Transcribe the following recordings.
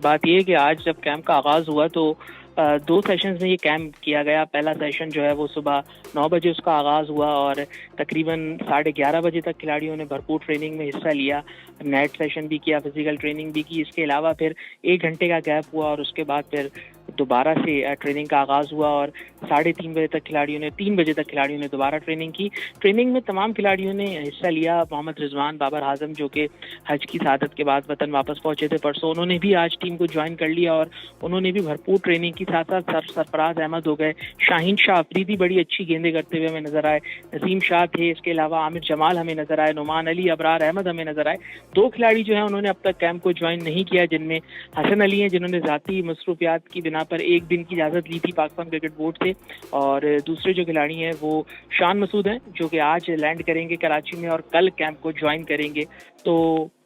बात ये है कि आज जब कैंप का आगाज़ हुआ तो दो सेशंस में ये कैंप किया गया। पहला सेशन जो है वो सुबह 9 बजे उसका आगाज़ हुआ और तकरीबन 11:30 बजे तक खिलाड़ियों ने भरपूर ट्रेनिंग में हिस्सा लिया। नेट सेशन भी किया, फिजिकल ट्रेनिंग भी की। इसके अलावा फिर 1 घंटे का गैप हुआ और उसके बाद फिर दोबारा से ट्रेनिंग का आगाज़ हुआ और 3:30 बजे तक खिलाड़ियों ने 3 बजे तक खिलाड़ियों ने दोबारा ट्रेनिंग की। ट्रेनिंग में तमाम खिलाड़ियों ने हिस्सा लिया। मोहम्मद रिजवान, बाबर आजम जो कि हज की शहादत के बाद वतन वापस पहुंचे थे परसों, उन्होंने भी आज टीम को ज्वाइन कर लिया और उन्होंने भी भरपूर ट्रेनिंग की। साथ साथ सरफराज अहमद हो गए, शाहीन शाह अफरीदी बड़ी अच्छी गेंदें करते हुए हमें नजर आए, नसीम शाह थे, इसके अलावा आमिर जमाल हमें नजर आए, नुमान अली, अबरार अहमद हमें नजर आए। 2 खिलाड़ी जो है उन्होंने अब तक कैंप को ज्वाइन नहीं किया, जिनमें हसन अली हैं जिन्होंने जाती मसरूफियात की बिना पर 1 दिन की इजाजत ली थी पाकिस्तान क्रिकेट बोर्ड से, और दूसरे जो खिलाड़ी हैं वो शान मसूद हैं जो कि आज लैंड करेंगे कराची में और कल कैंप को ज्वाइन करेंगे। तो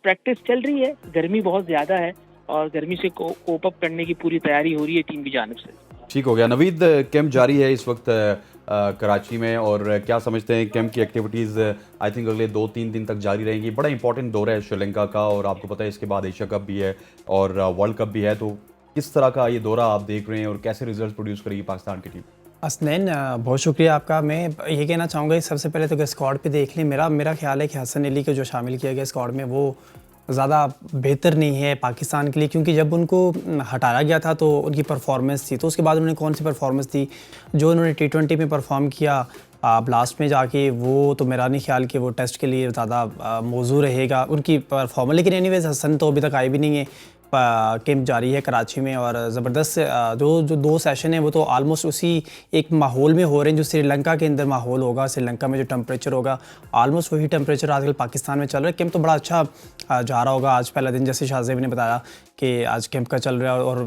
प्रैक्टिस चल रही है, गर्मी बहुत ज्यादा है और गर्मी से कोप अप करने की पूरी तैयारी हो रही है टीम की जानिब से। ठीक हो गया नवीद, कैंप जारी है इस वक्त कराची में, और क्या समझते हैं कैंप की एक्टिविटीज़ आई थिंक अगले 2-3 दिन तक जारी रहेंगी। बड़ा इंपॉर्टेंट दौर है श्रीलंका का, और आपको पता है इसके बाद एशिया कप भी है और वर्ल्ड कप भी है, तो किस तरह का ये दौरा आप देख रहे हैं और कैसे रिजल्ट प्रोड्यूस करेगी पाकिस्तान की टीम? हसनैन, बहुत शुक्रिया आपका। मैं ये कहना चाहूँगा सबसे पहले तो अगर स्क्वाड पे देख लें, मेरा ख्याल है कि हसन अली को जो शामिल किया गया स्क्वाड में वो ज़्यादा बेहतर नहीं है पाकिस्तान के लिए, क्योंकि जब उनको हटाया गया था तो उनकी परफॉर्मेंस थी, तो उसके बाद उन्होंने कौन सी परफॉर्मेंस दी जो उन्होंने T20 में परफॉर्म किया लास्ट में जाके, वो तो मेरा नहीं ख्याल कि वो टेस्ट के लिए ज़्यादा मौजू रहेगा उनकी परफॉर्मेंस। लेकिन एनीवेज हसन तो अभी तक आए भी नहीं है। कैंप जारी है कराची में और ज़बरदस्त जो 2 सेशन है वो तो आलमोस्ट उसी एक माहौल में हो रहे हैं जो श्रीलंका के अंदर माहौल होगा। श्रीलंका में जो टेम्परेचर होगा ऑलमोस्ट वही टेम्परेचर आजकल पाकिस्तान में चल रहा है। कैंप तो बड़ा अच्छा जा रहा होगा। आज पहला दिन, जैसे शाहजेब ने बताया कि आज कैंप का चल रहा है और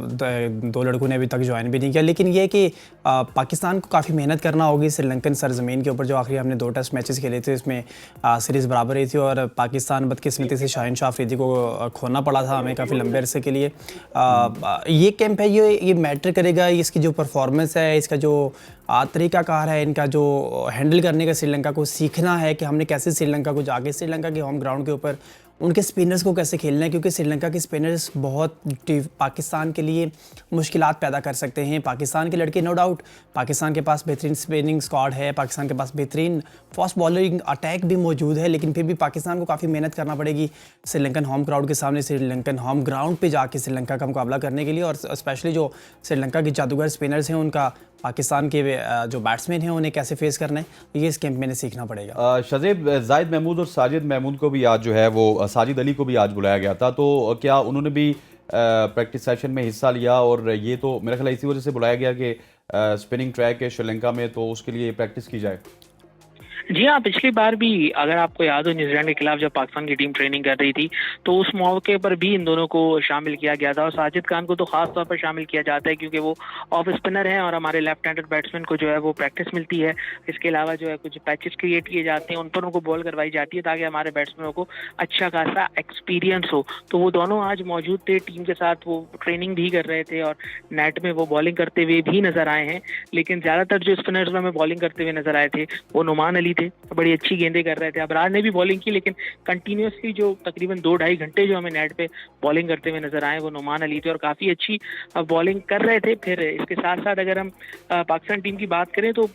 2 लड़कों ने अभी तक ज्वाइन भी नहीं किया। लेकिन ये कि पाकिस्तान को काफ़ी मेहनत करना होगी श्रीलंकन सरजमीन के ऊपर। जो आखिरी हमने 2 टेस्ट मैचेस खेले थे इसमें सीरीज़ बराबर रही थी और पाकिस्तान बदकिस्मती से शाहीन शाह अफरीदी को खोना पड़ा था हमें काफ़ी लंबे अरसे के लिए। ये कैंप है, ये मैटर करेगा, इसकी जो परफॉर्मेंस है, इसका जो तरीक़ाकार है, इनका जो हैंडल करने का श्रीलंका को सीखना है कि हमने कैसे श्रीलंका को जाके श्रीलंका के होम ग्राउंड के ऊपर उनके स्पिनर्स को कैसे खेलना है, क्योंकि श्रीलंका के स्पिनर्स बहुत पाकिस्तान के लिए मुश्किलात पैदा कर सकते हैं। पाकिस्तान के लड़के नो डाउट, पाकिस्तान के पास बेहतरीन स्पिनिंग स्क्वाड है, पाकिस्तान के पास बेहतरीन फास्ट बॉलिंग अटैक भी मौजूद है, लेकिन फिर भी पाकिस्तान को काफ़ी मेहनत करना पड़ेगी श्रीलंकन होम क्राउड के सामने, श्रीलंकन होम ग्राउंड पर जाके श्रीलंका का मुकाबला करने के लिए। और स्पेशली जो श्रीलंका के जादूगर स्पिनर्स हैं उनका पाकिस्तान के जो बैट्समैन हैं उन्हें कैसे फेस करना है, ये इस कैंप में सीखना पड़ेगा। शाहजेब, जाहिद महमूद और साजिद महमूद को भी आज जो है वो साजिद अली को भी आज बुलाया गया था, तो क्या उन्होंने भी प्रैक्टिस सेशन में हिस्सा लिया? और ये तो मेरा ख्याल इसी वजह से बुलाया गया कि स्पिनिंग ट्रैक है श्रीलंका में, तो उसके लिए प्रैक्टिस की जाए। जी हाँ, पिछली बार भी अगर आपको याद हो न्यूजीलैंड के खिलाफ जब पाकिस्तान की टीम ट्रेनिंग कर रही थी तो उस मौके पर भी इन दोनों को शामिल किया गया था। और साजिद खान को तो खास तौर पर शामिल किया जाता है क्योंकि वो ऑफ स्पिनर हैं और हमारे लेफ्ट हैंडेड बैट्समैन को जो है वो प्रैक्टिस मिलती है। इसके अलावा जो है कुछ पैचेस क्रिएट किए जाते हैं, उन पर उनको बॉल करवाई जाती है ताकि हमारे बैट्समैनों को अच्छा खासा एक्सपीरियंस हो। तो वो दोनों आज मौजूद थे टीम के साथ, वो ट्रेनिंग भी कर रहे थे और नेट में वो बॉलिंग करते हुए भी नजर आए हैं। लेकिन ज्यादातर जो स्पिनर्स में हमें बॉलिंग करते हुए नजर आए थे वो नुमान अली थे, बड़ी अच्छी गेंदें कर रहे थे। अबरार ने भी बॉलिंग की, लेकिन कंटिन्यूसली जो तकरीबन 2-2.5 घंटे जो हमें नेट पे बॉलिंग करते हुए नजर आए वो नुमान अली थे और काफी अच्छी बॉलिंग कर रहे थे। फिर इसके साथ साथ अगर हम पाकिस्तान टीम की बात करें तो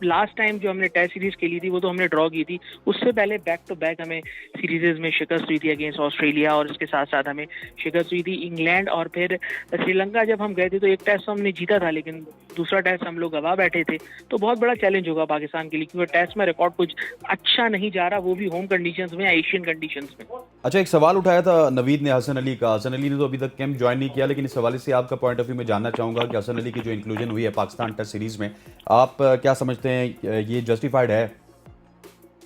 लास्ट टाइम जो हमने टेस्ट सीरीज खेली थी वो तो हमने ड्रॉ की थी, उससे पहले बैक टू बैक हमें सीरीजेज में शिकस्त हुई थी अगेंस्ट ऑस्ट्रेलिया और इसके साथ साथ हमें शिकस्त हुई थी इंग्लैंड और फिर श्रीलंका। जब हम गए थे तो एक टेस्ट तो हमने जीता था लेकिन दूसरा टेस्ट हम लोग गवा बैठे थे। तो बहुत बड़ा चैलेंज होगा पाकिस्तान के लिए क्योंकि टेस्ट में रिकॉर्ड कुछ अच्छा नहीं जा रहा, वो भी होम कंडीशंस में, एशियन कंडीशंस में। अच्छा, एक सवाल उठाया था नवीद ने हसन अली का। हसन अली ने तो अभी तक कैंप ज्वाइन नहीं किया, लेकिन इस हवाले से आपका पॉइंट ऑफ व्यू मैं जानना चाहूँगा कि हसन अली की जो इंक्लूजन हुई है पाकिस्तान टेस्ट सीरीज़ में, आप क्या समझते हैं, ये जस्टिफाइड है?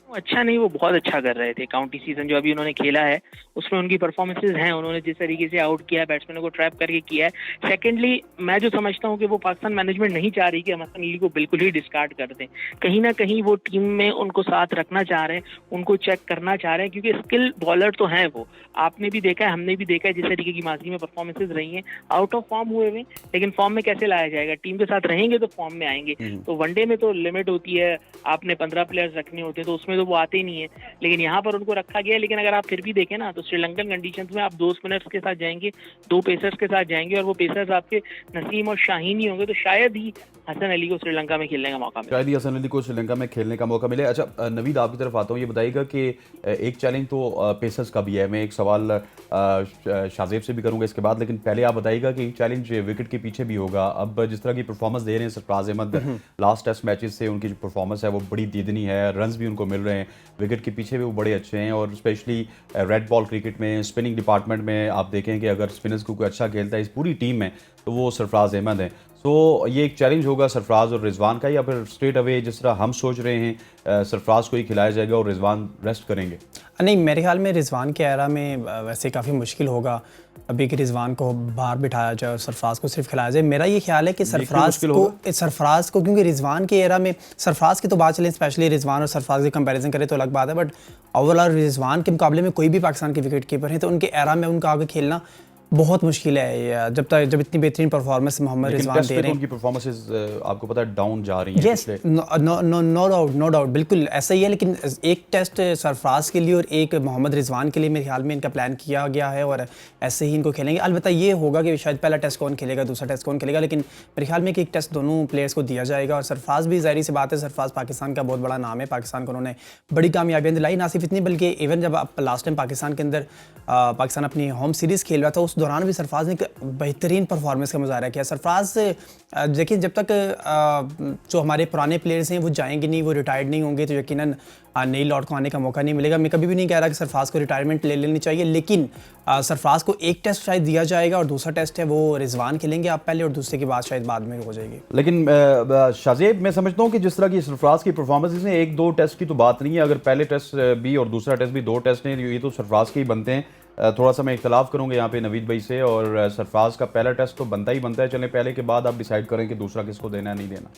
अच्छा नहीं, वो बहुत अच्छा कर रहे थे। काउंटी सीजन जो अभी उन्होंने खेला है उसमें उनकी परफॉर्मेंसेज हैं, उन्होंने जिस तरीके से आउट किया है, बैट्समैनों को ट्रैप करके किया है। सेकेंडली मैं जो समझता हूँ कि वो पाकिस्तान मैनेजमेंट नहीं चाह रही कि हम हसन अली को बिल्कुल ही डिस्कार्ड कर दें। कहीं ना कहीं वो टीम में उनको साथ रखना चाह रहे हैं, उनको चेक करना चाह रहे हैं क्योंकि स्किल बॉलर तो हैं वो। आपने भी देखा है, हमने भी देखा है जिस तरीके की माजी में परफॉर्मेंसेज रही हैं, आउट ऑफ फॉर्म हुए हुए, लेकिन फॉर्म में कैसे लाया जाएगा? टीम के साथ रहेंगे तो फॉर्म में आएंगे। तो वनडे में तो लिमिट होती है, आपने 15 प्लेयर्स रखने होते हैं, तो उसमें तो वो आते नहीं है, लेकिन यहाँ पर उनको रखा गया है। लेकिन अगर आप फिर भी देखें ना, तो श्रीलंकन कंडीशंस में आप 2 स्पिनर्स के साथ जाएंगे, 2 पेसर्स के साथ जाएंगे, और वो पेसर्स आपके नसीम और शाहीन ही होंगे, तो शायद ही हसन अली को श्रीलंका में खेलने का मौका मिले। शायद ही हसन अली को श्रीलंका में खेलने का मौका मिले। अच्छा नवीद, आपकी तरफ आता हूँ, ये बताइएगा कि एक चैलेंज तो पेसर्स का भी है। मैं एक सवाल शाजेब से भी करूंगा इसके बाद, लेकिन पहले आप बताइएगा कि एक चैलेंज विकेट के पीछे भी होगा। अब जिस तरह की परफॉर्मेंस दे रहे हैं Sarfaraz Ahmed, last test matches से उनकी जो परफॉर्मेंस है वो बड़ी दीदनी है, रन्स भी उनको मिल रहे हैं, विकेट के पीछे भी वो बड़े अच्छे हैं, और स्पेशली रेड बॉल क्रिकेट में स्पिनिंग डिपार्टमेंट में आप देखें कि अगर स्पिनर्स को कोई अच्छा खेलता है इस पूरी टीम में तो वो सरफराज अहमद है। तो ये एक चैलेंज होगा सरफराज और रिजवान का, या फिर स्ट्रेट अवे जिस तरह हम सोच रहे हैं सरफराज को ही खिलाया जाएगा और रिजवान रेस्ट करेंगे? नहीं, मेरे ख्याल में रिजवान के एरा में वैसे काफ़ी मुश्किल होगा अभी कि रिजवान को बाहर बिठाया जाए और सरफराज को सिर्फ खिलाया जाए। मेरा ये ख्याल है कि सरफराज को क्योंकि रिजवान के एरा में सरफराज की तो बात चले, स्पेशली रिजवान और सरफराज की कंपैरिजन करें तो अलग बात है, बट ओवरऑल रिजवान के मुकाबले में कोई भी पाकिस्तान के विकेट कीपर हैं तो उनके एरा में उनका आगे खेलना बहुत मुश्किल है, जब इतनी बेहतरीन परफॉर्मेंस मोहम्मद रिजवान दे रहे हैं। उनकी परफॉर्मेंसेस आपको पता है डाउन जा रही हैं। यस, नो डाउट, बिल्कुल ऐसा ही है। लेकिन एक टेस्ट सरफराज के लिए और एक मोहम्मद रिजवान के लिए मेरे ख्याल में इनका प्लान किया गया है और ऐसे ही इनको खेलेंगे। अलबत्ता ये होगा कि शायद पहला टेस्ट कौन खेलेगा, दूसरा टेस्ट कौन खेलेगा, लेकिन मेरे ख्याल में कि एक टेस्ट दोनों प्लेयर्स को दिया जाएगा। और सरफराज भी ज़ाहिर सी बात है, सरफराज पाकिस्तान का बहुत बड़ा नाम है, पाकिस्तान को उन्होंने बड़ी कामयाबियाँ दिलाई, ना सिर्फ इतनी बल्कि इवन जब आप लास्ट टाइम पाकिस्तान के अंदर पाकिस्तान अपनी होम सीरीज़ खेल रहा था उस दौरान भी सरफराज ने बेहतरीन परफॉर्मेंस का मुजाहरा किया। सरफराज देखिए, जब तक जो हमारे पुराने प्लेयर्स हैं वो जाएंगे नहीं, वो रिटायर्ड नहीं होंगे, तो यकीनन नई लॉट को आने का मौका नहीं मिलेगा। मैं कभी भी नहीं कह रहा कि सरफराज को रिटायरमेंट ले लेनी चाहिए, लेकिन सरफराज को एक टेस्ट शायद दिया जाएगा और दूसरा टेस्ट है वो रिजवान खेलेंगे आप पहले, और दूसरे की बात शायद बाद में हो जाएगी। लेकिन शाजेब, मैं समझता हूँ कि जिस तरह की सरफराज की परफॉर्मेंस है, 1-2 टेस्ट की तो बात नहीं है। अगर पहले टेस्ट भी और दूसरा टेस्ट भी 2 टेस्ट हैं, ये तो सरफराज के ही बनते हैं। थोड़ा सा मैं इख्तलाफ करूंगा यहाँ पे नवीद भाई से, और सरफराज का पहला टेस्ट तो बनता ही बनता है। चलें पहले के बाद आप डिसाइड करें कि दूसरा किसको देना है, नहीं देना।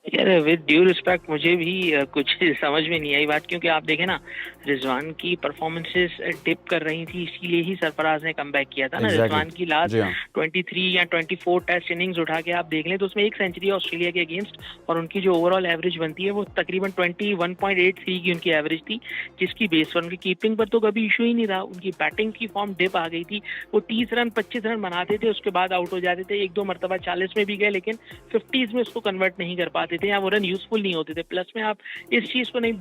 यार विद ड्यू रिस्पेक्ट, मुझे भी कुछ समझ में नहीं आई बात, क्योंकि आप देखें ना, रिजवान की परफॉर्मेंसेस डिप कर रही थी, इसीलिए ही सरफराज ने कमबैक किया था ना। रिजवान की लास्ट 23 या 24 टेस्ट इनिंग्स उठा के आप देख लें तो उसमें 1 सेंचुरी ऑस्ट्रेलिया के अगेंस्ट, और उनकी जो ओवरऑल एवरेज बनती है वो तकरीबन 21.83 की उनकी एवरेज थी, जिसकी बेस पर उनकी कीपिंग पर तो कभी इशू ही नहीं रहा। उनकी बैटिंग की फॉर्म डिप आ गई थी, वो 30 रन 25 रन बनाते थे, उसके बाद आउट हो जाते थे। 1-2 मरतबा 40 में भी गए, लेकिन 50s में उसको कन्वर्ट नहीं कर पाते थे, या वो रन यूजफुल नहीं होते थे। प्लस में आप इस चीज को नहीं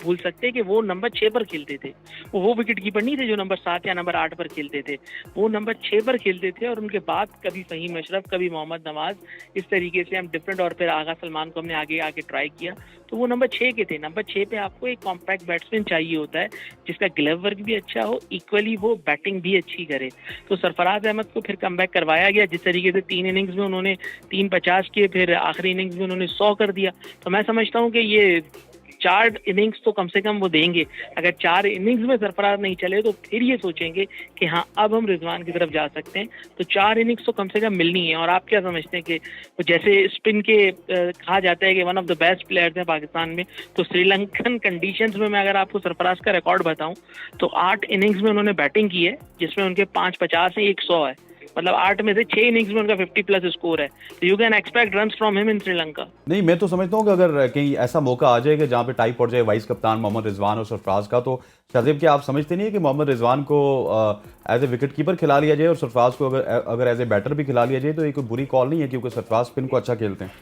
भूल सकते कि वो नंबर 6 पर खेलते थे, वो विकेट कीपर नहीं थे जो नंबर 7 या नंबर 8 पर खेलते थे, वो नंबर 6 पर खेलते थे। और उनके बाद कभी फहीम अशरफ, कभी मोहम्मद नवाज, इस तरीके से हम डिफरेंट, और फिर आगा सलमान को हमने आगे आके ट्राई किया, तो वो नंबर 6 के थे। नंबर 6 पे आपको एक कॉम्पैक्ट बैट्समैन चाहिए होता है जिसका ग्लव वर्क भी अच्छा हो, इक्वली वो बैटिंग भी अच्छी करे। तो सरफराज अहमद को फिर कमबैक करवाया गया, जिस तरीके से 3 इनिंग्स में उन्होंने 350 किए, फिर आखिरी इनिंग्स में उन्होंने 100 कर दिया। तो मैं समझता हूँ कि ये 4 इनिंग्स तो कम से कम वो देंगे। अगर 4 इनिंग्स में सरफराज नहीं चले तो फिर ये सोचेंगे कि हाँ अब हम रिजवान की तरफ जा सकते हैं। तो 4 इनिंग्स तो कम से कम मिलनी है। और आप क्या समझते हैं कि जैसे स्पिन के कहा जाता है कि one of the best players हैं पाकिस्तान में, तो श्रीलंकन कंडीशंस में मैं अगर आपको सरफराज का रिकॉर्ड बताऊं तो 8 इनिंग्स में उन्होंने बैटिंग की है, जिसमें उनके 550 है, 100 है, मतलब 8 में से 6 इनिंग्स में उनका 50+ स्कोर है। तो you can expect runs from him in Sri Lanka. नहीं, मैं तो समझता हूँ कि अगर कहीं ऐसा मौका आ जाए कि जहाँ पे टाई पड़ जाए वाइस कप्तान मोहम्मद रिजवान और सरफराज का, तो शाजिब क्या आप समझते नहीं है कि मोहम्मद रिजवान को एज ए विकेट कीपर खिला लिया जाए और सरफराज को अगर एज ए बैटर भी खिला लिया जाए तो ये कोई बुरी कॉल नहीं है, क्योंकि सरफराज स्पिन को अच्छा खेलते हैं।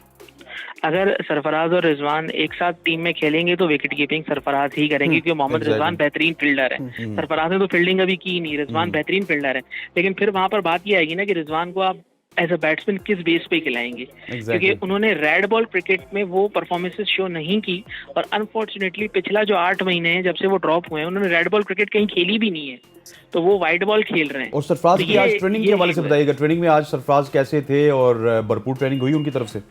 अगर सरफराज और रिजवान एक साथ टीम में खेलेंगे तो विकेट कीपिंग सरफराज ही करेंगे, क्योंकि मोहम्मद रिजवान बेहतरीन फील्डर है। सरफराज ने तो फील्डिंग अभी की नहीं, रिजवान बेहतरीन फील्डर है। लेकिन फिर वहां पर बात यह आएगी ना कि रिजवान को आप एज अ बैट्समैन किस बेस पे खिलाएंगे, क्योंकि उन्होंने रेड बॉल क्रिकेट में वो परफॉर्मेंसेस शो नहीं की, और अनफॉर्चुनेटली पिछला जो 8 महीने हैं जब से वो ड्रॉप हुए हैं, उन्होंने रेड बॉल क्रिकेट कहीं खेली भी नहीं है, तो वो वाइट बॉल खेल रहे हैं। और सरफराज की आज ट्रेनिंग के हवाले से बताइएगा, ट्रेनिंग में आज सरफराज कैसे थे और भरपूर ट्रेनिंग हुई उनकी तरफ से?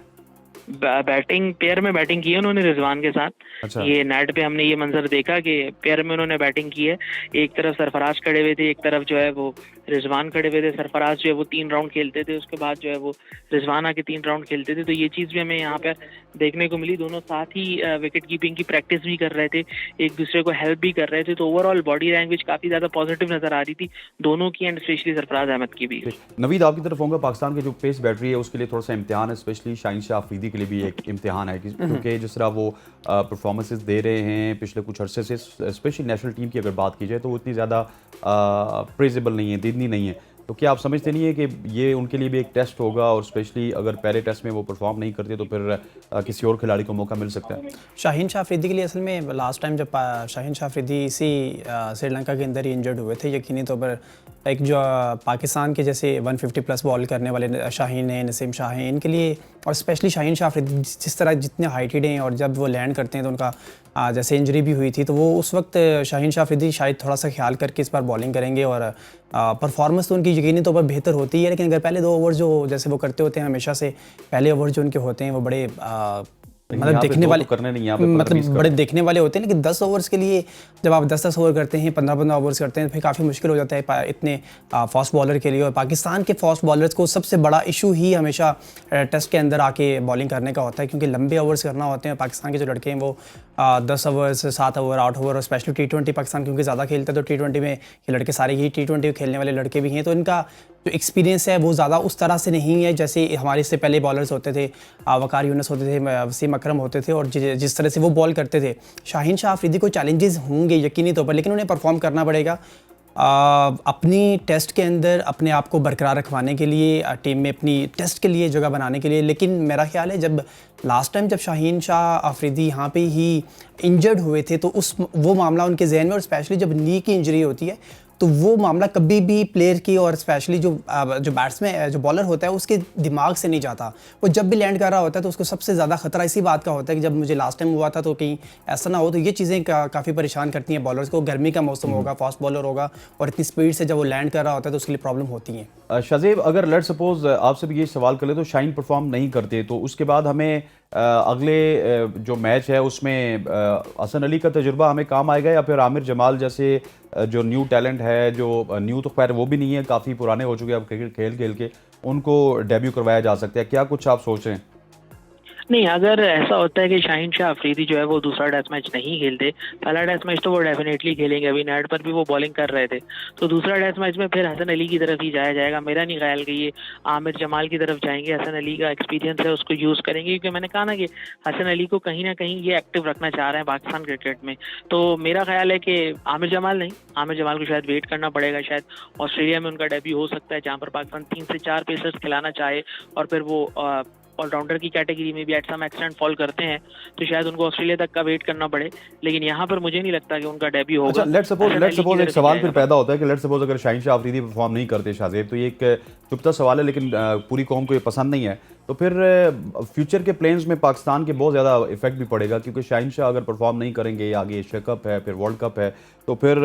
बैटिंग पेयर में बैटिंग की है उन्होंने रिजवान के साथ। अच्छा। ये नेट पे हमने ये मंजर देखा कि पेयर में उन्होंने बैटिंग की है, एक तरफ सरफराज खड़े हुए थे, एक तरफ जो है वो रिजवान खड़े हुए थे। सरफराज जो है वो 3 राउंड खेलते थे, उसके बाद जो है वो रिजवान आके 3 राउंड खेलते थे। तो ये चीज भी हमें यहाँ पर देखने को मिली। दोनों साथ ही विकेट कीपिंग की प्रैक्टिस भी कर रहे थे, एक दूसरे को हेल्प भी कर रहे थे। तो ओवरऑल बॉडी लैंग्वेज काफी ज्यादा पॉजिटिव नजर आ रही थी दोनों की, एंड स्पेशली सरफराज अहमद की भी। नवीद, आपकी तरफ होगा, पाकिस्तान की जो पेस बैटरी है उसके लिए थोड़ा सा इम्तिहान है, स्पेशली शाहीन शाह अफरीदी के के लिए भी एक इम्तिहान है क्योंकि जिस तरह वो परफॉर्मेंसेस दे रहे हैं पिछले कुछ अरसे से, स्पेशली नेशनल टीम की अगर बात की जाए तो वो इतनी ज़्यादा प्रेजेबल नहीं है, दिदनी नहीं है। तो क्या आप समझते नहीं है कि ये उनके लिए भी एक टेस्ट होगा और स्पेशली अगर पहले टेस्ट में वो परफॉर्म नहीं करते तो फिर किसी और खिलाड़ी को मौका मिल सकता है? शाहीन शाह अफरीदी के लिए असल में लास्ट टाइम जब शाहीन शाह अफरीदी इसी श्रीलंका के अंदर ही इंजर्ड हुए थे, यकीनी तौर पर एक जो पाकिस्तान के जैसे 150 प्लस बॉल करने वाले शाहीन हैं, नसीम शाह हैं, इनके लिए और स्पेशली शाहीन शाह अफरीदी जिस तरह जितने हाइटेड हैं और जब वो लैंड करते हैं तो उनका जैसे इंजरी भी हुई थी तो वो उस वक्त शाहीन शाह अफरीदी शायद थोड़ा सा ख्याल करके इस बार बॉलिंग करेंगे और परफॉर्मेंस तो उनकी यकीनी तौर पर बेहतर होती है, लेकिन अगर पहले 2 ओवर जो जैसे वो करते होते हैं हमेशा से, पहले ओवर जो उनके होते हैं वो बड़े मतलब देखने वाले करने नहीं, मतलब बड़े देखने वाले होते हैं, लेकिन 10 ओवर्स के लिए जब आप 10-10 ओवर करते हैं, 15-15 ओवर्स करते हैं, तो फिर काफ़ी मुश्किल हो जाता है इतने फास्ट बॉलर के लिए। और पाकिस्तान के फास्ट बॉलर्स को सबसे बड़ा इशू ही हमेशा टेस्ट के अंदर आके बॉलिंग करने का होता है, क्योंकि लंबे ओवर्स करना होते हैं। पाकिस्तान के जो लड़के हैं वो 10 ओवर्स, 7 ओवर, 8 ओवर और स्पेशली T20 पाकिस्तान क्योंकि ज़्यादा खेलता है तो T20 में ये लड़के सारे ही T20 खेलने वाले लड़के भी हैं, तो इनका जो एक्सपीरियंस है वो ज़्यादा उस तरह से नहीं है जैसे हमारे इससे पहले बॉलर्स होते थे, वकार यूनुस होते थे, वसीम अकरम होते थे, और जिस तरह से वो बॉल करते थे। शाहीन शाह अफरीदी को चैलेंजेस होंगे यकीनी तौर पर, लेकिन उन्हें परफॉर्म करना पड़ेगा अपनी टेस्ट के अंदर अपने आप को बरकरार रखवाने के लिए, टीम में अपनी टेस्ट के लिए जगह बनाने के लिए। लेकिन मेरा ख्याल है जब लास्ट टाइम जब शाहीन शाह अफरीदी यहाँ पे ही इंजर्ड हुए थे तो वो मामला उनके जहन में, और स्पेशली जब नी की इंजरी होती है तो वो मामला कभी भी प्लेयर की और स्पेशली जो बैट्समैन जो बॉलर होता है उसके दिमाग से नहीं जाता। वो जब भी लैंड कर रहा होता है तो उसको सबसे ज़्यादा खतरा इसी बात का होता है कि जब मुझे लास्ट टाइम हुआ था तो कहीं ऐसा ना हो। तो ये चीज़ें काफ़ी परेशान करती हैं बॉलर्स को। गर्मी का मौसम होगा, फास्ट बॉलर होगा और इतनी स्पीड से जब वो लैंड कर रहा होता है तो उसके लिए प्रॉब्लम होती है। शाज़ेब, अगर लेट सपोज आपसे भी ये सवाल कर ले तो शाहीन परफॉर्म नहीं करते तो उसके बाद हमें अगले जो मैच है उसमें हसन अली का तजुर्बा हमें काम आएगा या फिर आमिर जमाल जैसे जो न्यू टैलेंट है, जो न्यू तो खैर वो भी नहीं है, काफ़ी पुराने हो चुके हैं अब क्रिकेट खेल खेल के, उनको डेब्यू करवाया जा सकता है? क्या कुछ आप सोच रहे हैं? नहीं, अगर ऐसा होता है कि शाहीन शाह अफरीदी जो है वो दूसरा टेस्ट मैच नहीं खेलते, पहला टेस्ट मैच तो वो डेफिनेटली खेलेंगे। अभी नेट पर भी वो बॉलिंग कर रहे थे, तो दूसरा टेस्ट मैच में फिर हसन अली की तरफ ही जाया जाएगा। मेरा नहीं ख्याल कि ये आमिर जमाल की तरफ जाएंगे। हसन अली का एक्सपीरियंस है उसको यूज़ करेंगे, क्योंकि मैंने कहा ना कि हसन अली को कहीं ना कहीं ये एक्टिव रखना चाह रहे हैं पाकिस्तान क्रिकेट में। तो मेरा ख्याल है कि आमिर जमाल नहीं, आमिर जमाल को शायद वेट करना पड़ेगा। शायद ऑस्ट्रेलिया में उनका डेब्यू हो सकता है जहाँ पर पाकिस्तान 3 से 4 पेसर्स खिलाना चाहे और फिर वो ऑलराउंडर की कैटेगरी में भी एट सम एक्सटेंट फॉल करते हैं, तो शायद उनको ऑस्ट्रेलिया तक का वेट करना पड़े। लेकिन यहाँ पर मुझे नहीं लगता कि उनका डेब्यू होगा। लेट सपोज एक सवाल फिर पैदा होता है कि लेट सपोज अगर शाहीन शाह अफरीदी परफॉर्म नहीं करते शाज़ेब, तो ये एक चुपता सवाल है लेकिन पूरी कौम को ये पसंद नहीं है, तो फिर फ्यूचर के प्लान्स में पाकिस्तान के बहुत ज़्यादा इफेक्ट भी पड़ेगा, क्योंकि शाहीन शाह अगर परफॉर्म नहीं करेंगे, आगे एशिया कप है, फिर वर्ल्ड कप है, तो फिर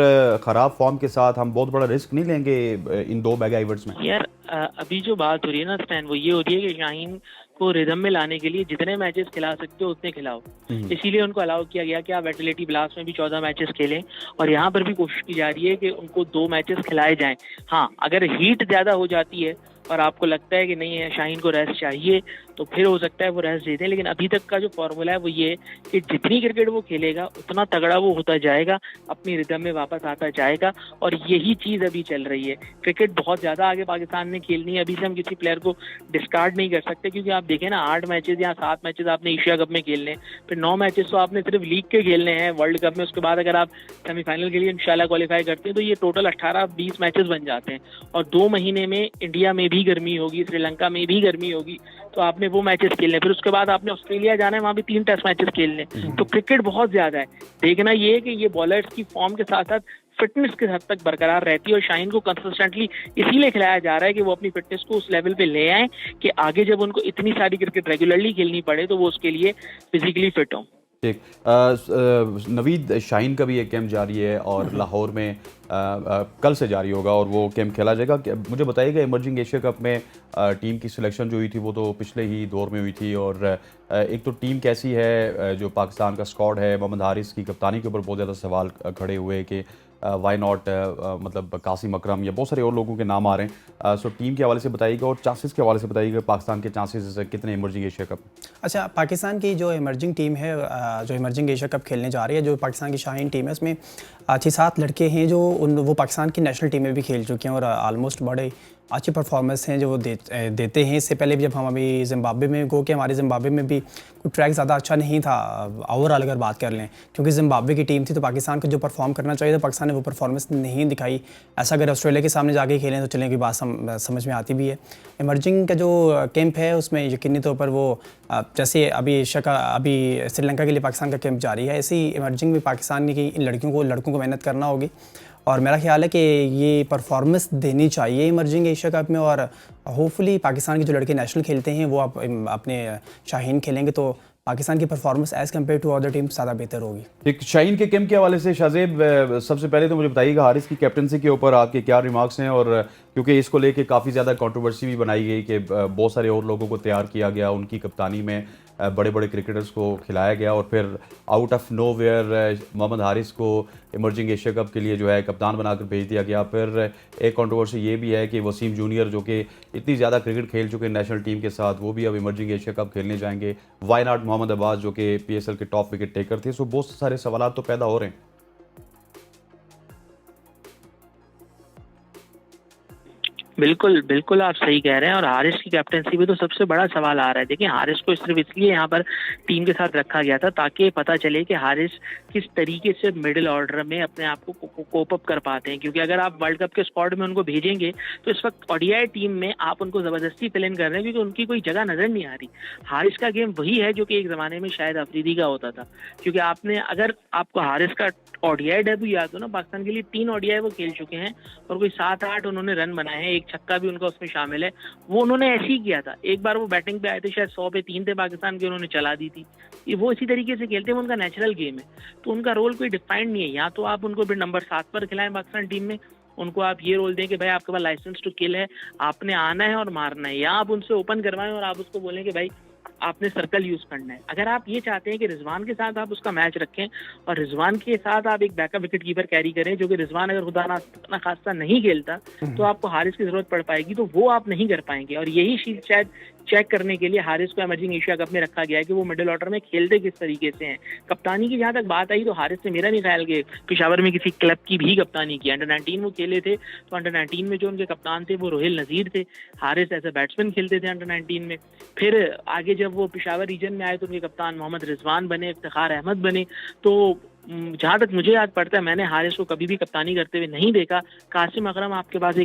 ख़राब फॉर्म के साथ हम बहुत बड़ा रिस्क नहीं लेंगे इन 2 मेगा इवेंट्स में? यार अभी जो बात हो रही है ना स्टैन, वो ये हो रही है कि शाहीन को रिदम में लाने के लिए जितने मैचेस खिला सकते हो उतने खिलाओ। इसीलिए उनको अलाउ किया गया कि आप वेटिलिटी ब्लास्ट में भी 14 मैचेस खेलें, और यहाँ पर भी कोशिश की जा रही है कि उनको 2 मैचेस खिलाए जाएं। हाँ, अगर हीट ज़्यादा हो जाती है और आपको लगता है कि नहीं है शाहीन को रेस्ट चाहिए, तो फिर हो सकता है वो रेस्ट दे दें। लेकिन अभी तक का जो फॉर्मूला है वो ये कि जितनी क्रिकेट वो खेलेगा उतना तगड़ा वो होता जाएगा, अपनी रिदम में वापस आता जाएगा, और यही चीज़ अभी चल रही है। क्रिकेट बहुत ज़्यादा आगे पाकिस्तान ने खेलनी है, अभी से हम किसी प्लेयर को डिस्कार्ड नहीं कर सकते, क्योंकि आप देखें ना 8 मैचेस या 7 मैचेस आपने एशिया कप में खेलने, फिर 9 मैचेस तो आपने सिर्फ लीग के खेलने हैं वर्ल्ड कप में। उसके बाद अगर आप सेमीफाइनल के लिए इंशाल्लाह क्वालिफाई करते हैं तो ये टोटल 18-20 मैचेस बन जाते हैं, और 2 महीने में इंडिया में भी गर्मी होगी, श्रीलंका में भी गर्मी होगी, तो आपने वो मैचेस खेलने, फिर उसके बाद आपने ऑस्ट्रेलिया जाना है, वहां भी 3 टेस्ट मैचेस खेलने। तो क्रिकेट बहुत ज्यादा है। देखना ये है कि ये बॉलर्स की फॉर्म के साथ साथ फिटनेस के हद तक बरकरार रहती है, और शाहीन को कंसिस्टेंटली इसीलिए खिलाया जा रहा है कि वो अपनी फिटनेस को उस लेवल पे ले आए कि आगे जब उनको इतनी सारी क्रिकेट रेगुलरली खेलनी पड़े तो वो उसके लिए फिजिकली फिट हो। ठीक, नवीद शाहीन का भी एक कैंप जारी है और लाहौर में कल से जारी होगा और वो कैंप खेला जाएगा। मुझे बताइएगा, इमर्जिंग एशिया कप में टीम की सिलेक्शन जो हुई थी वो तो पिछले ही दौर में हुई थी, और एक तो टीम कैसी है, जो पाकिस्तान का स्क्वाड है, मोहम्मद हारिस की कप्तानी के ऊपर बहुत ज़्यादा सवाल खड़े हुए कि वाई नॉट, मतलब कासिम अकरम या बहुत सारे और लोगों के नाम आ रहे हैं। सो टीम के हवाले से बताइएगा और चांसेस के हवाले से बताइएगा, पाकिस्तान के चांसेस कितने इमर्जिंग एशिया कप? अच्छा, पाकिस्तान की जो इमर्जिंग टीम है, जो इमर्जिंग एशिया कप खेलने जा रही है, जो पाकिस्तान की शाहीन टीम है, उसमें 6-7 लड़के हैं जो वो पाकिस्तान की नेशनल टीम में भी खेल चुके हैं और ऑलमोस्ट बड़े अच्छी परफॉर्मेंस हैं जो वो देते हैं। इससे पहले भी जब हम अभी ज़िम्बाब्वे में गो के हमारे ज़िम्बाब्वे में भी कोई ट्रैक ज़्यादा अच्छा नहीं था ओवरऑल अगर बात कर लें, क्योंकि ज़िम्बाब्वे की टीम थी तो पाकिस्तान को जो परफॉर्म करना चाहिए था पाकिस्तान ने वो परफॉर्मेंस नहीं दिखाई। ऐसा अगर ऑस्ट्रेलिया के सामने जाके खेलें तो चलें की बात समझ में आती भी है। इमर्जिंग का जो कैंप है उसमें यकीनी तौर पर वो जैसे अभी श्रीलंका के लिए पाकिस्तान का कैंप जारी है, ऐसे ही इमर्जिंग में पाकिस्तान की इन लड़कों को मेहनत करना होगी और मेरा ख्याल है कि ये परफॉर्मेंस देनी चाहिए इमर्जिंग एशिया कप में और होपफुली पाकिस्तान के जो लड़के नेशनल खेलते हैं वो अपने शाहीन खेलेंगे तो पाकिस्तान की performance as compare to other team ज़्यादा बेहतर होगी। एक शाहीन के कैंप के हवाले से शाहजेब, सबसे पहले तो मुझे बताइएगा हारिस की कैप्टनसी के ऊपर आपके क्या रिमार्क्स हैं, और क्योंकि इसको लेके काफ़ी ज़्यादा कंट्रोवर्सी भी बनाई गई कि बहुत सारे और लोगों को तैयार किया गया, उनकी कप्तानी में बड़े बड़े क्रिकेटर्स को खिलाया गया और फिर out of nowhere Mohammad Haris को इमर्जिंग एशिया कप के लिए जो है कप्तान बनाकर भेज दिया गया। फिर एक कंट्रोवर्सी ये भी है कि वसीम जूनियर जो कि इतनी ज़्यादा क्रिकेट खेल चुके हैं नेशनल टीम के साथ, वो भी अब इमर्जिंग एशिया कप खेलने जाएंगे। वाई नॉट मोहम्मद अब्बास जो कि PSL के टॉप विकेट टेकर थे। सो बहुत सारे सवाल तो पैदा हो रहे हैं। बिल्कुल, बिल्कुल आप सही कह रहे हैं और हारिस की कैप्टनसी में तो सबसे बड़ा सवाल आ रहा है। देखिए हारिस को सिर्फ इसलिए यहाँ पर टीम के साथ रखा गया था ताकि पता चले कि हारिस किस तरीके से मिडिल ऑर्डर में अपने आप को कोप अप कर पाते हैं, क्योंकि अगर आप वर्ल्ड कप के स्क्वाड में उनको भेजेंगे तो इस वक्त ODI टीम में आप उनको ज़बरदस्ती फिल इन कर रहे हैं क्योंकि उनकी कोई जगह नज़र नहीं आ रही। हारिस का गेम वही है जो कि एक ज़माने में शायद अफरीदी का होता था, क्योंकि अगर आपको हारिस का ODI डेब्यू याद हो ना, पाकिस्तान के लिए 3 ODI वो खेल चुके हैं और कोई 7-8 उन्होंने रन बनाए हैं, एक छक्का भी उनका उसमें शामिल है। वो उन्होंने ऐसे ही किया था। एक बार वो बैटिंग पे आए थे, शायद 100 पे 3 थे पाकिस्तान के, उन्होंने चला दी थी। ये वो इसी तरीके से खेलते हैं, उनका नेचुरल गेम है, तो उनका रोल कोई डिफाइंड नहीं है। या तो आप उनको फिर नंबर 7 पर खिलाएं पाकिस्तान टीम में, उनको आप ये रोल दें कि भाई आपके पास लाइसेंस टू किल है, आपने आना है और मारना है, या आप उनसे ओपन करवाएं और आप उसको बोलें कि भाई आपने सर्कल यूज करना है। अगर आप ये चाहते हैं कि रिजवान के साथ आप उसका मैच रखें और रिजवान के साथ आप एक बैकअप विकेट कीपर कैरी करें, जो कि रिजवान अगर खुदा ना खास्ता नहीं खेलता तो आपको हारिस की जरूरत पड़ पाएगी, तो वो आप नहीं कर पाएंगे। और यही चीज शायद चेक करने के लिए हारिस को इमर्जिंग एशिया कप में रखा गया है कि वो मिडिल ऑर्डर में खेलते किस तरीके से हैं। कप्तानी की जहां तक बात आई तो हारिस ने मेरा नहीं ख्याल कि पेशावर में किसी क्लब की भी कप्तानी की। अंडर 19 वो खेले थे, तो अंडर 19 में जो उनके कप्तान थे वो रोहिल नजीर थे। हारिस एज ए बैट्समैन खेलते थे अंडर 19 में। फिर आगे जब वो पेशावर रीजन में आए तो उनके कप्तान मोहम्मद रिजवान बने, इफ्तिखार अहमद बने। तो जहां तक मुझे याद पड़ता है मैंने हारिस को कभी भी कप्तानी करते हुए नहीं देखा। कासिम अकरम आपके पास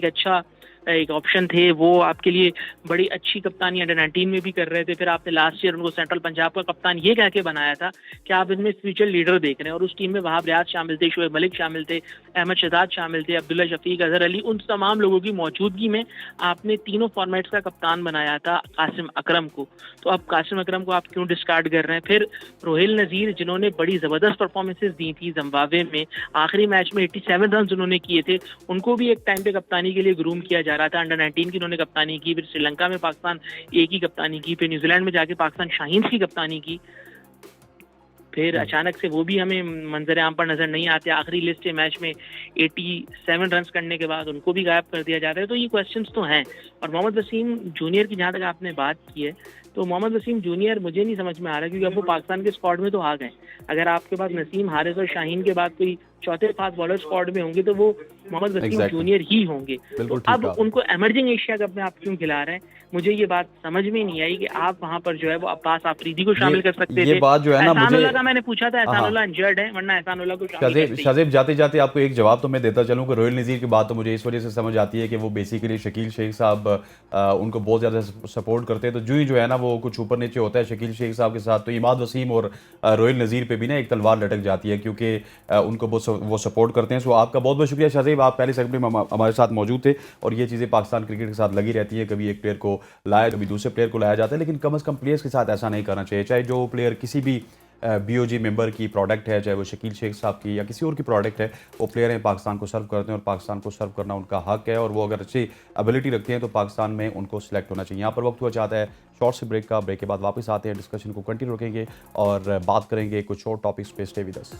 एक ऑप्शन थे, वो आपके लिए बड़ी अच्छी कप्तानी अंडर 19 में भी कर रहे थे। फिर आपने लास्ट ईयर उनको सेंट्रल पंजाब का कप्तान ये कह के बनाया था कि आप इनमें फ्यूचर लीडर देख रहे हैं, और उस टीम में वहाब रियाज शामिल थे, शोएब मलिक शामिल थे, अहमद शहजाद शामिल थे, अब्दुल्ला शफीक, अजहर अली, उन तमाम लोगों की मौजूदगी में आपने तीनों फॉर्मेट्स का कप्तान बनाया था कासिम अकरम को। तो अब कासिम अकरम को आप क्यों डिस्कार्ड कर रहे हैं? फिर रोहिल नजीर जिन्होंने बड़ी जबरदस्त परफॉर्मेंसेज दी थी जिम्बाब्वे में, आखिरी मैच में 87 रन उन्होंने किए थे, उनको भी एक टाइम पे कप्तानी के लिए ग्रूम किया जा रहा था। अंडर 19 की उन्होंने कप्तानी की, फिर श्रीलंका में पाकिस्तान ए की कप्तानी की, फिर न्यूजीलैंड में जाके पाकिस्तान शाहीन्स की कप्तानी की। फिर अचानक से वो भी हमें मंजर आम पर नजर नहीं आते। आखिरी लिस्ट मैच में 87 रन करने के बाद उनको भी गायब कर दिया जाता है। तो ये क्वेश्चंस तो हैं। और मोहम्मद वसीम जूनियर की जहाँ तक आपने बात की है, तो मोहम्मद वसीम जूनियर मुझे नहीं समझ में आ रहा, क्योंकि अब वो पाकिस्तान के स्क्वाड में तो आ गए। अगर आपके पास नसीम, हारिस और शाहीन के बाद कोई चौथे फास्ट बॉलर स्क्वाड में होंगे तो वो मोहम्मद वसीम जूनियर ही होंगे। तो अब उनको इमर्जिंग एशिया कप में आप क्यों खिला रहे हैं? मुझे ये बात समझ में नहीं आई कि आप वहां पर जो है वो अब्बास आफरीदी को शामिल कर सकते थे। ये बात जो है ना, मुझे का मैंने पूछा था, एहसानुल्लाह इंजर्ड है, वरना एहसानुल्लाह को शामिल। शाहजेब जाते जाते आपको एक जवाब तो मैं देता चलूं कि रोहिल नजीर की बात तो मुझे इस वजह से समझ आती है कि वो बेसिकली शकील शेख साहब उनको बहुत ज़्यादा सपोर्ट करते हैं। तो जो ही जो है ना वो कुछ ऊपर नीचे होता है शकील शेख साहब के साथ, तो इमाद वसीम और रोहिल नजीर पे भी ना एक तलवार लटक जाती है, क्योंकि उनको वो सपोर्ट करते हैं। सो आपका बहुत बहुत शुक्रिया शाहजेब, आप पहले सेगमेंट में हमारे साथ मौजूद थे। और ये चीज़ें पाकिस्तान क्रिकेट के साथ लगी रहती है, कभी एक प्लेयर को लाया, कभी दूसरे प्लेयर को लाया जाता है, लेकिन कम अज़ कम प्लेयर्स के साथ ऐसा नहीं करना चाहिए। चाहे जो प्लेयर किसी भी BOG मेंबर की प्रोडक्ट है, चाहे वो शकील शेख साहब की या किसी और की प्रोडक्ट है, वो प्लेयर हैं, पाकिस्तान को सर्व करते हैं और पाकिस्तान को सर्व करना उनका हक है। और वो अगर अच्छी एबिलिटी रखते हैं तो पाकिस्तान में उनको सिलेक्ट होना चाहिए। यहाँ पर वक्त हुआ चाहता है शॉर्ट से ब्रेक का। ब्रेक के बाद वापस आते हैं, डिस्कशन को कंटिन्यू रखेंगे और बात करेंगे कुछ और टॉपिक्स पे। Stay with us.